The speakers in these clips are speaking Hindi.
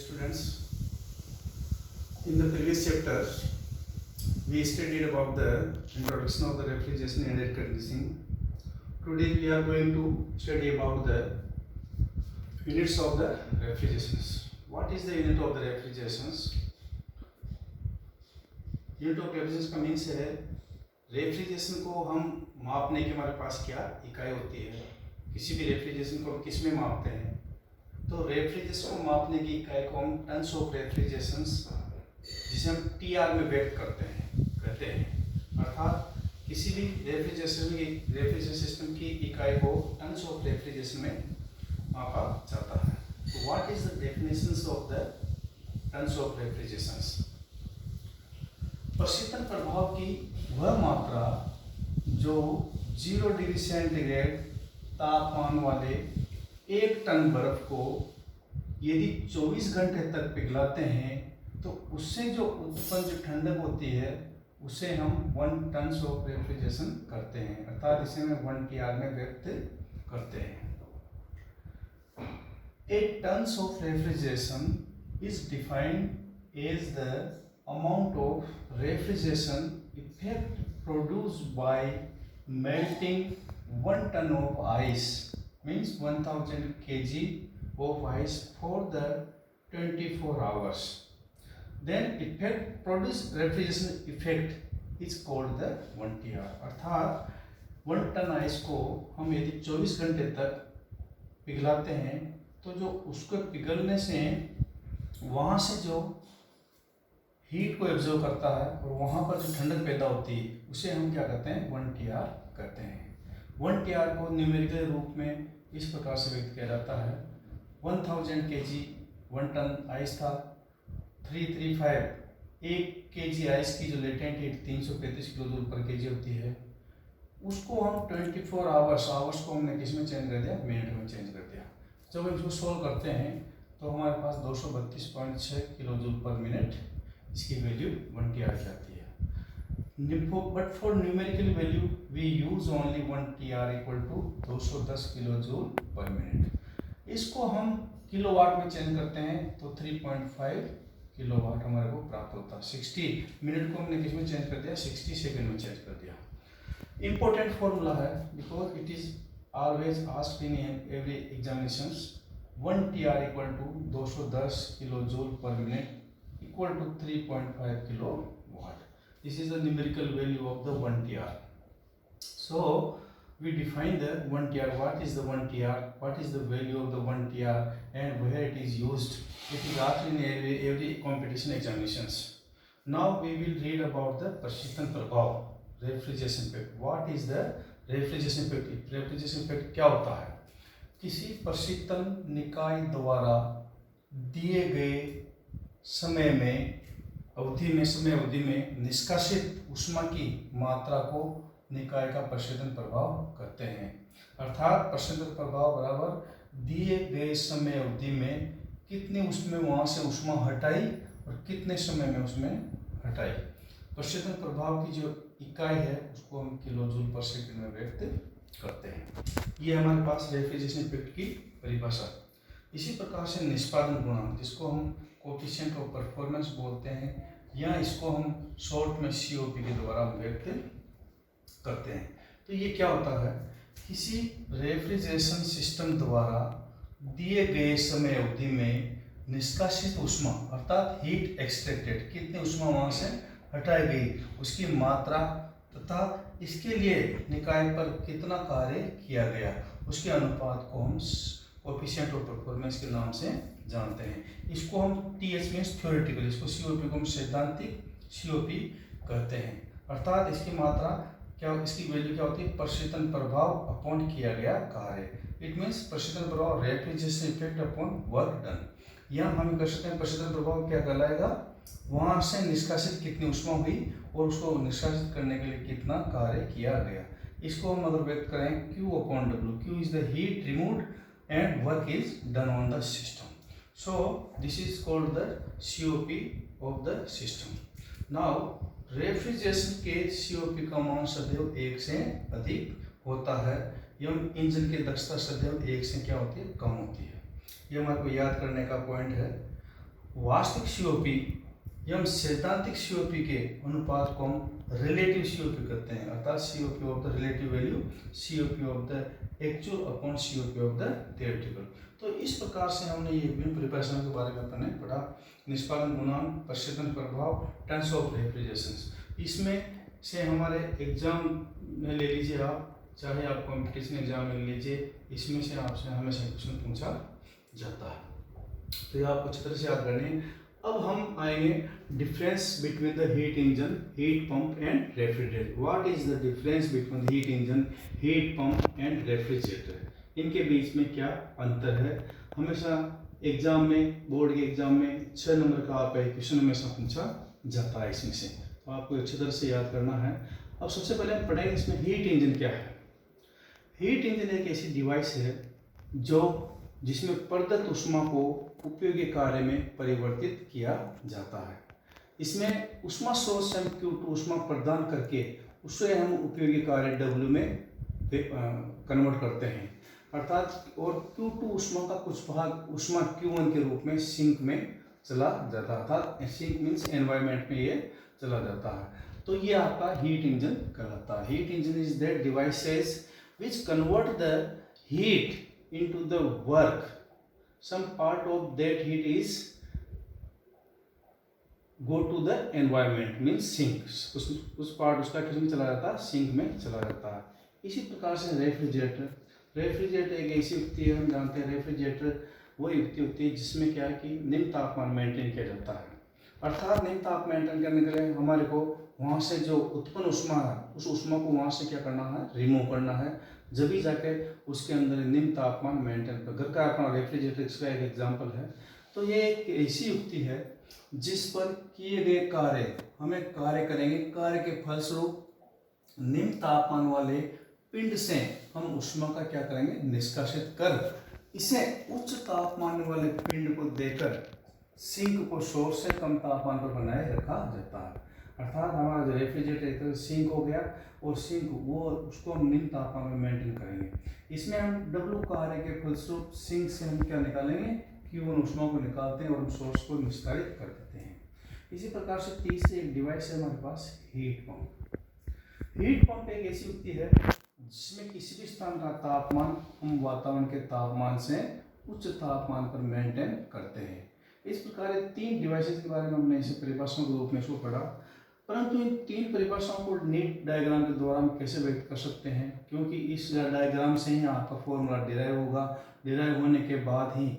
students, in the previous chapter we studied about the introduction of the refrigeration and air conditioning. Today we are going to study about the units of the refrigerations. What is the unit of the refrigerations? Unit of refrigeration का मीन्स है रेफ्रिजरेशन को हम मापने के हमारे पास क्या इकाई होती है। किसी भी रेफ्रिजरेशन को हम किस में मापते हैं, तो रेफ्रिजरेशन को मापने की इकाई को हम टन्स ऑफ रेफ्रिजरेशन जिसे हम टीआर में व्यक्त कहते हैं। अर्थात किसी भी रेफ्रिजरेशन सिस्टम की इकाई को टन्स ऑफ रेफ्रिजरेशन में मापा जाता है। तो what is the definitions of the tons of refrigerations? प्रशीतन प्रभाव की वह मात्रा जो 0 डिग्री सेंटीग्रेड तापमान वाले 1 टन बर्फ को यदि 24 घंटे तक पिघलाते हैं तो उससे जो उत्पन्न जो ठंडक होती है उसे हम 1 टन ऑफ रेफ्रिजरेशन करते हैं। अर्थात इसे हम 1 TR में व्यक्त करते हैं। A tons of refrigeration is defined as the amount of refrigeration effect produced by melting 1 ton of ice, means 1000 kg of ice for the 24 hours. Then effect produced refrigeration effect is called the 1 TR. अर्थात 1 टन आइस को हम यदि 24 घंटे तक पिघलाते हैं तो जो उसको पिघलने से वहाँ से जो हीट को एब्जॉर्ब करता है और वहाँ पर जो ठंडक पैदा होती है उसे हम क्या कहते हैं 1 TR कहते हैं। 1 TR को न्यूमेरिकल रूप में इस प्रकार से व्यक्त किया जाता है। 1000 kg 1 टन आइस था। 335 1 kg आइस की जो लेटेंट हीट 335 किलो जूल पर केजी होती है, उसको हम 24 आवर्स को हमने किस में चेंज कर दिया, मिनट में चेंज कर दिया। जब हम इसको सोल्व करते हैं तो हमारे पास 232.6 किलो जूल पर मिनट इसकी वैल्यू 1 TR जाती है। But for numerical value we use only 1 TR equal to 210 kilo joule per minute. इसको हम किलोवाट में चेंज करते हैं तो 3.5 किलोवाट हमारे को प्राप्त होता है। 60 मिनट को हमने किस में चेंज कर दिया, 60 सेकेंड में चेंज कर दिया। इम्पोर्टेंट फॉर्मूला है because it is always asked in every examinations. 1 TR equal to 210 kilo joule per minute equal to 3.5 kilowatt. This is the numerical value of the 1 TR. So we define the 1 TR. What is the 1 TR? What is the value of the 1 TR and where it is used? It is asked in every competition examinations. Now we will read about the प्रशीतन प्रभाव, refrigeration effect. What is the refrigeration effect? Refrigeration effect क्या होता है? किसी प्रशीतन निकाय द्वारा दिए गए समय अवधि में निष्कासित ऊष्मा की मात्रा को निकाय का प्रशीतन प्रभाव कहते हैं। अर्थात प्रशीतन प्रभाव बराबर दिए गए समय अवधि में कितने उसमें वहाँ से ऊष्मा हटाई और कितने समय में उसमें हटाई। प्रशीतन प्रभाव की जो इकाई है उसको हम किलो जूल पर सेकंड में व्यक्त करते हैं। ये हमारे पास रेफ्रिजरेशन इफेक्ट की परिभाषा। इसी प्रकार से निष्पादन गुणांक, जिसको हम कोएफिशिएंट ऑफ परफॉर्मेंस बोलते हैं, या इसको हम शॉर्ट में COP के द्वारा व्यक्त करते हैं। तो ये क्या होता है, किसी रेफ्रिजरेशन सिस्टम द्वारा दिए गए समय अवधि में निष्कासित ऊष्मा अर्थात हीट एक्सट्रैक्टेड, कितनी ऊष्मा वहाँ से हटाई गई, उसकी मात्रा तथा इसके लिए निकाय पर कितना कार्य किया गया, उसके अनुपात को हम कोएफिशिएंट ऑफ परफॉर्मेंस के नाम से जानते हैं। इसको हम TH मीन्स थ्योरेटिकल, इसको COP को हम सैद्धांतिक COP कहते हैं। अर्थात इसकी मात्रा क्या, इसकी वैल्यू क्या होती है, प्रशीतन प्रभाव अपॉन किया गया कार्य। इट मीन्स प्रशीतन प्रभाव refrigeration effect upon work done. यहाँ हम कर सकते हैं प्रशीतन प्रभाव क्या कहलाएगा, वहाँ से निष्कासित कितनी ऊष्मा हुई और उसको निष्कासित करने के लिए कितना कार्य किया गया। इसको हम अगर व्यक्त करें Q upon W, Q is the heat removed and work is done on the system. So this is called the COP of the system. Now refrigeration के COP का मान सदैव 1 से अधिक होता है एवं इंजन की दक्षता सदैव 1 से क्या होती है, कम होती है। ये हमारे को याद करने का पॉइंट है। वास्तविक सीओपी एवं सैद्धांतिक सीओपी के अनुपात को हम रिलेटिव सीओपी करते हैं, अर्थात COP of the relative value, COP of the actual upon COP of the theoretical. तो इस प्रकार से हमने ये विभिन्न प्रिपरेशन के बारे में अपने पढ़ा। निष्पादन गुणांक, प्रशीतन प्रभाव, टाइप्स ऑफ रेफ्रिजरेशन। इसमें से हमारे एग्जाम में ले लीजिए आप, चाहे आप कंपटीशन एग्जाम में ले लीजिए, इसमें से आपसे हमेशा क्वेश्चन पूछा जाता है, तो ये आपको अच्छी तरह से याद करनी है। अब हम आएंगे difference between the heat engine, heat pump and refrigerator. What is the difference between heat engine, heat pump and refrigerator? इनके बीच में क्या अंतर है? हमेशा एग्जाम में, बोर्ड के एग्जाम में 6 नंबर का आपका क्वेश्चन हमेशा पूछा जाता है इसमें से, तो आपको अच्छी तरह से याद करना है। अब सबसे पहले हम पढ़ेंगे इसमें हीट इंजन क्या है। हीट इंजन एक ऐसी डिवाइस है जिसमें प्रदत्त ऊष्मा को उपयोगी कार्य में परिवर्तित किया जाता है। इसमें ऊष्मा स्रोत से हम Q2 ऊष्मा प्रदान करके उसे हम उपयोगी कार्य W में कन्वर्ट करते हैं, अर्थात और Q2 ऊष्मा का कुछ भाग ऊष्मा Q1 के रूप में सिंक में चला जाता है, अर्थात सिंक मीन्स एनवायरमेंट में ये चला जाता है। तो ये आपका हीट इंजन कहलाता है। Heat engine is that devices which convert the heat into the work. Some part of that heat is go to the environment means sink. उस पार्ट उसका किस में चला जाता है? सिंक में चला जाता है। इसी प्रकार से रेफ्रिजरेटर एक ऐसी युक्ति है, हम जानते हैं रेफ्रिजरेटर वो युक्ति होती है जिसमें क्या है कि निम्न तापमान मेंटेन किया जाता है, अर्थात निम्न तापमान मेंटेन करने के लिए हमारे को वहाँ से जो उत्पन्न ऊष्मा है उस ऊष्मा को वहाँ से क्या करना है? रिमूव करना है, जब भी जाके उसके अंदर निम्न तापमान मेंटेन कर। घर का अपना रेफ्रिजरेटर इसका एक एग्जांपल है। तो ये एक ऐसी युक्ति है जिस पर किए गए कार्य हमें कार्य करेंगे, कार्य के फलस्वरूप निम्न तापमान वाले पिंड से हम ऊष्मा का क्या करेंगे? निष्कासित कर इसे उच्च तापमान वाले पिंड को देकर सिंक को सोर्स से कम तापमान पर बनाए रखा जाता है। अर्थात हमारा जो रेफ्रिजरेटर सिंक हो गया और सिंक वो उसको हम निम्न तापमान में मेंटेन करेंगे। इसमें हम W कार्य के फलस्वरूप सिंक से हम क्या निकालेंगे? Q1 ऊष्मा को निकालते हैं और हम सोर्स को निष्कासित कर देते हैं। इसी प्रकार से तीसरी एक डिवाइस है हमारे पास हीट पंप। हीट पंप एक ऐसी युक्ति है जिसमें किसी भी स्थान का तापमान हम वातावरण के तापमान से उच्च तापमान पर मेंटेन करते हैं। इस प्रकार 3 डिवाइसेस के बारे में हमने इसे परिभाषाओं के रूप में इसको पढ़ा, परंतु इन 3 परिभाषाओं को नीट डायग्राम के द्वारा हम कैसे व्यक्त कर सकते हैं, क्योंकि इस डायग्राम से ही आपका फॉर्मूला डिराइव होगा। डिराइव होने के बाद ही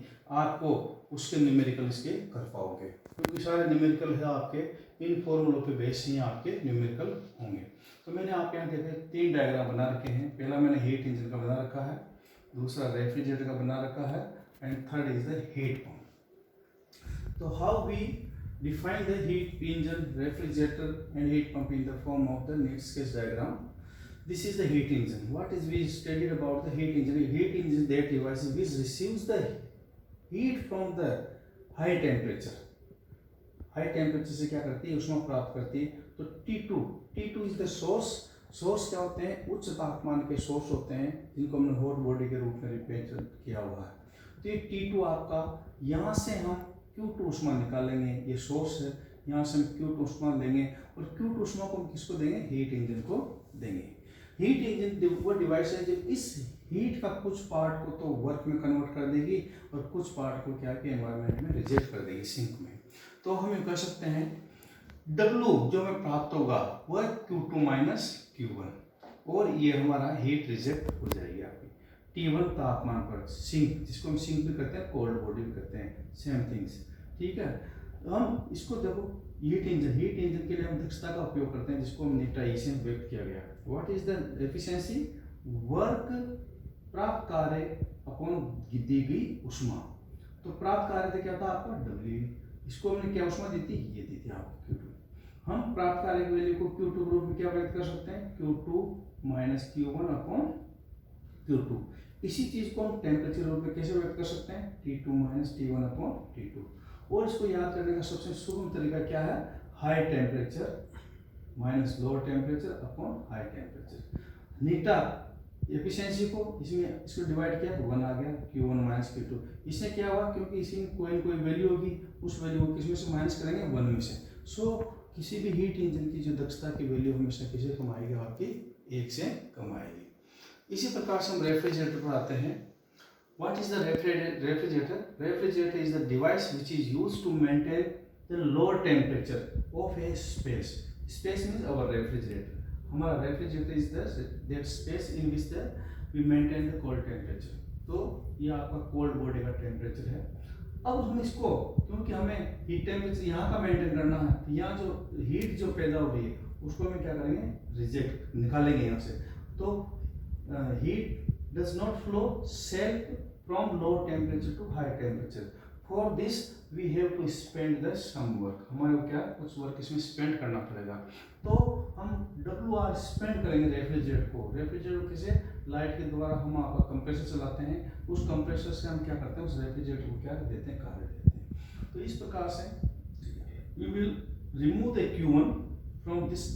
आपको उसके न्यूमेरिकल इसके कर पाओगे, क्योंकि सारे न्यूमेरिकल है आपके इन फॉर्मूलों पे बेस ही आपके न्यूमेरिकल होंगे। तो मैंने आप यहाँ देखे 3 डायग्राम बना रखे हैं। पहला मैंने हीट इंजन का बना रखा है, दूसरा रेफ्रिजरेटर का बना रखा है, and third is the heat pump. So how we define the heat engine, refrigerator and heat pump in the form of the neat sketch diagram. This is the heat engine. What is we studied about the heat engine? Heat engine that device which receives the heat from the high temperature. High temperature से क्या करती है? ऊष्मा प्राप्त करती है। तो T2 is the source. Source क्या होते हैं? उच्च तापमान के सोर्स होते हैं जिनको हमने हॉट बॉडी के रूप में रिप्रेजेंट किया हुआ है। तो ये T2 आपका, यहाँ से हम Q2 ऊष्मा निकालेंगे, ये सोर्स है, यहाँ से हम Q2 ऊष्मा लेंगे और Q2 ऊष्मा को हम किसको देंगे? हीट इंजन को देंगे। हीट इंजन वो डिवाइस है जो इस हीट का कुछ पार्ट को तो वर्क में कन्वर्ट कर देगी और कुछ पार्ट को क्या कि एनवायरनमेंट में रिजेक्ट कर देगी, सिंक में। तो हम ये कह सकते हैं W जो हमें प्राप्त होगा वह Q2 माइनस Q1 और ये हमारा हीट रिजेक्ट हो जाएगी आपकी T1 तापमान पर। सिंक जिसको हम सिंक भी करते हैं, कोल्ड बॉडी भी करते हैं, सेम थिंग्स, ठीक है। तो हम इसको देखो हीट इंजन के लिए हम दक्षता का उपयोग करते हैं जिसको हम नीटाई से व्यक्त किया गया। What is the efficiency? Work प्राप्त कार्य अपॉन दी गई ऊष्मा। तो प्राप्त कार्य था क्या था आपका W, इसको हमने क्या ऊष्मा दी थी? ये दी थी आपको Q2। हम प्राप्त कार्य की वैल्यू को Q2 के रूप में क्या व्यक्त कर सकते हैं? Q2 minus Q1 upon Q2। इसी चीज को हम टेम्परेचर रूप में कैसे व्यक्त कर सकते हैं? T2 minus T1 upon T2। और इसको याद करने का सबसे सुगम तरीका क्या है? High temperature minus lower temperature upon high temperature. नीटा एफिशिएंसी को इसमें इसको डिवाइड किया तो 1 आ गया, Q1 माइनस Q2। इससे क्या हुआ, क्योंकि इसमें कोई न कोई वैल्यू होगी, उस वैल्यू को किसमें से माइनस करेंगे, 1 में से। सो किसी भी हीट इंजन की जो दक्षता की वैल्यू हमेशा किसे कम आएगी, आपकी 1 से कम आएगी। इसी प्रकार से हम रेफ्रिजरेटर पर आते हैं। What is the refrigerator? Refrigerator is the device which is used to maintain the low temperature of a space. Space means our refrigerator. हमारा refrigerator is that space in which we maintain the cold temperature. तो ये आपका cold body का temperature है। अब हम इसको, क्योंकि हमें हीट टेम्परेचर यहाँ का मेंटेन करना है, तो यहाँ जो हीट जो पैदा हो रही है उसको हम क्या करेंगे, रिजेक्ट निकालेंगे यहाँ से। तो heat does not flow self from low temperature to high temperature. For this we have to spend the some work. हमारे को क्या कुछ वर्क इसमें स्पेंड करना पड़ेगा। तो हम WR स्पेंड करेंगे रेफ्रिजरेटर को। रेफ्रिजरेटर किसे, लाइट के द्वारा हम आपका कंप्रेसर चलाते हैं, उस कंप्रेसर से हम क्या करते हैं, उस रेफ्रिजरेटर को क्या देते हैं, कार्य देते हैं। तो इस प्रकार से we will remove the Q1 from this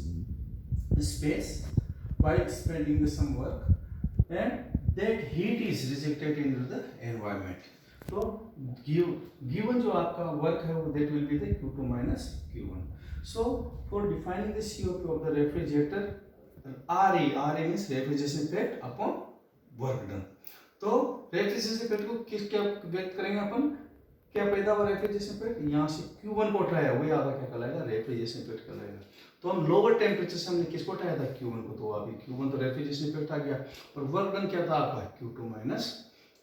space by spending the some work, and that heat is rejected into the environment. तो given जो आपका वर्क है वो that will be the Q2 minus Q1. So for defining the COP of the refrigerator, RE means refrigeration effect upon work done. तो refrigeration effect को किस क्या व्यक्त करेंगे अपन, क्या पैदा हुआ रेफ्रिजरेशन इफेक्ट, यहाँ से Q1 को उठाया, वही आपका क्या कहलाएगा, रेफ्रिजरेशन इफेक्ट कहलाएगा। तो हम लोअर टेम्परेचर से हमने किसको उठाया था, Q1 को, तो अभी Q1 तो रेफ्रिजरेशन इफेक्ट आ गया, और वर्क डन क्या था आपका, Q2 minus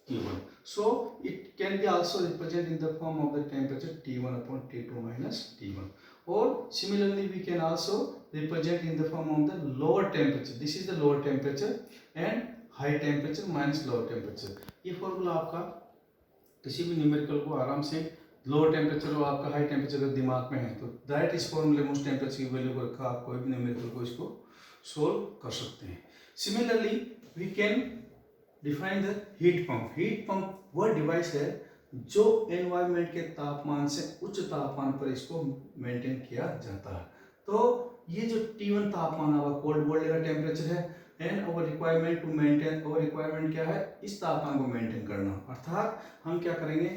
Q1। So it can be also represent in the form of the temperature T1 upon T2 minus T1, और similarly we can also represent in the form of the lower temperature, this is the lower temperature and high temperature minus lower temperature. ये फॉर्मूला आपका किसी भी न्यूमेरिकल को आराम से, लोअर टेम्परेचर और आपका हाई टेम्परेचर अगर दिमाग में है तो डायरेक्ट इस फॉर्मूले में उस टेम्परेचर की वैल्यू को रखा आप कोई भी न्यूमेरिकल को इसको सोल्व कर सकते हैं। Similarly we can define the heat pump. Heat pump वह डिवाइस है जो एनवायरनमेंट के तापमान से उच्च तापमान पर इसको मेंटेन किया जाता है। तो ये जो T1 तापमान आपका कोल्ड बॉडी का टेम्परेचर है, and our requirement to maintain, our requirement क्या है, इस तापमान को मेंटेन करना। अर्थात हम क्या करेंगे,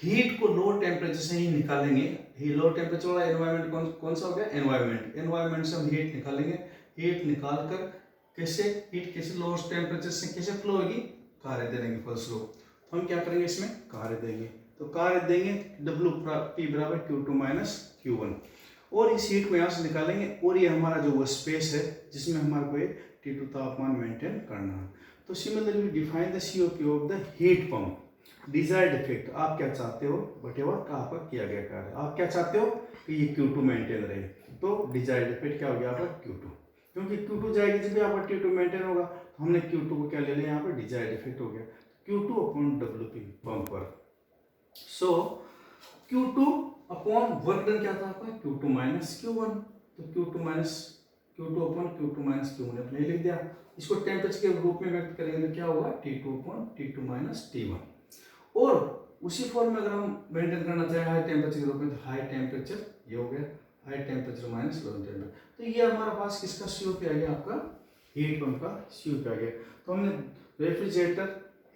हीट को लो टेम्परेचर से ही निकालेंगे। ही लो टेम्परेचर वाला एनवायरनमेंट कौन सा हो गया, एनवायरनमेंट। एनवायरनमेंट से हम हीट निकालेंगे, हीट निकाल कर कैसे, हीट कैसे लो टेम्परेचर से कैसे फ्लो होगी, कार्य देंगे फलस्वरूप। तो हम क्या करेंगे, इसमें कार्य देंगे, तो कार्य देंगे WP बराबर Q2 माइनस Q1, और इस हीट को यहाँ से निकालेंगे, और ये हमारा जो वो स्पेस है जिसमें हमारे को T2 तापमान मेंटेन करना है। तो similarly we define the COP of the heat pump. Desired effect, आप क्या चाहते हो, व्हाटएवर आपका किया गया कार्य, आप क्या चाहते हो कि ये Q2 मेंटेन रहे, तो डिजायर्ड इफेक्ट क्या हो गया आपका, Q2। क्योंकि Q2 जाएगी जब भी आपका T2 मेंटेन होगा, तो हमने Q2 को क्या ले लिया यहाँ पर, डिजायर्ड इफेक्ट हो गया, Q2 अपॉन WP पंप पर। सो Q2 अपॉन वर्क डन क्या था आपका, Q2 माइनस Q1, तो Q2 minus Q2 upon Q2 minus Q1 अपने लिख दिया। इसको टेम्परेचर के रूप में व्यक्त करेंगे तो क्या होगा, T2 upon T2 minus T1, और उसी फॉर्म में अगर हम मेंटेन करना चाहें हाई टेम्परेचर के रूप में, तो हाई टेम्परेचर ये हो गया, high temperature minus low temperature. तो ये हमारे पास किसका COP आ गया, आपका हीट पंप का COP आ गया। तो हमने रेफ्रिजरेटर,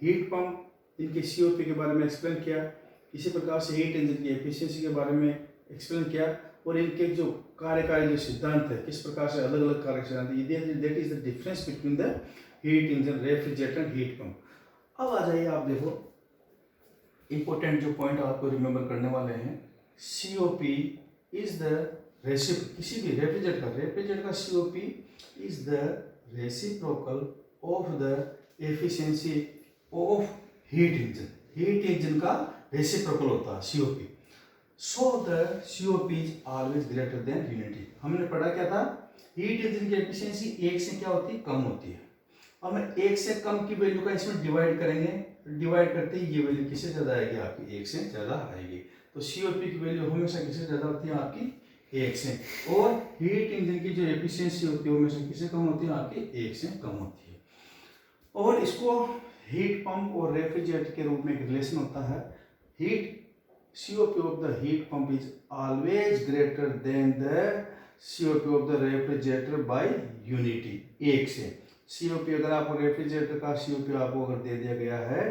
हीट पंप, इनके COP के बारे में एक्सप्लेन किया। इसी प्रकार से हीट इंजन की एफिशिएंसी के बारे में एक्सप्लेन किया, और इनके जो कार्यकारी जो सिद्धांत है, किस प्रकार से अलग अलग कार्य सिद्धांत, that is the difference between the heat engine, refrigerator, heat pump. अब आ जाइए, आप देखो इंपॉर्टेंट जो पॉइंट आपको रिमेंबर करने वाले हैं। COP इज द रेसिप, किसी भी रेफ्रिजरेटर का COP is the reciprocal of the efficiency of heat engine. Heat engine का रेसिप्रोकल होता है COP। So the COP is always greater than unity. हमने पढ़ा क्या था, हीट इंजन की एफिशिएंसी एक से क्या होती है, कम होती है। अब हम एक से कम की वैल्यू का इसमें डिवाइड करेंगे, डिवाइड करते ही ये वैल्यू किससे ज्यादा आएगी, आपकी एक से ज्यादा आएगी। तो COP की वैल्यू हमेशा किससे ज्यादा होती है, आपकी एक से, और हीट इंजन की जो एफिशिएंसी होती है हमेशा किससे कम होती है, आपकी एक से कम होती है। और इसको हीट पंप और रेफ्रिजरेटर के रूप में एक रिलेशन होता है। Heat COP of the heat pump is always greater than the COP of the refrigerator by unity, एक से। COP अगर आपको रेफ्रिजरेटर का COP आपको अगर दे दिया गया है,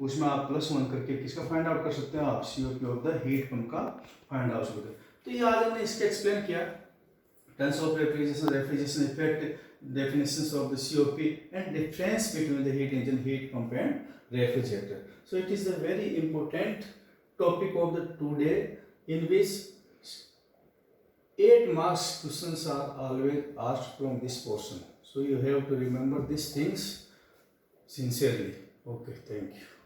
उसमें आप +1 करके किसका फाइंड आउट कर सकते हैं आप, COP of the heat pump का फाइंड आउट सकते हैं। तो ये आज हमने इसके एक्सप्लेन किया, terms of refrigeration effect, definitions of the COP and difference between the heat engine, heat pump and refrigerator. So it is a very important topic of the today, in which 8 marks questions are always asked from this portion. So you have to remember these things sincerely. Okay, thank you.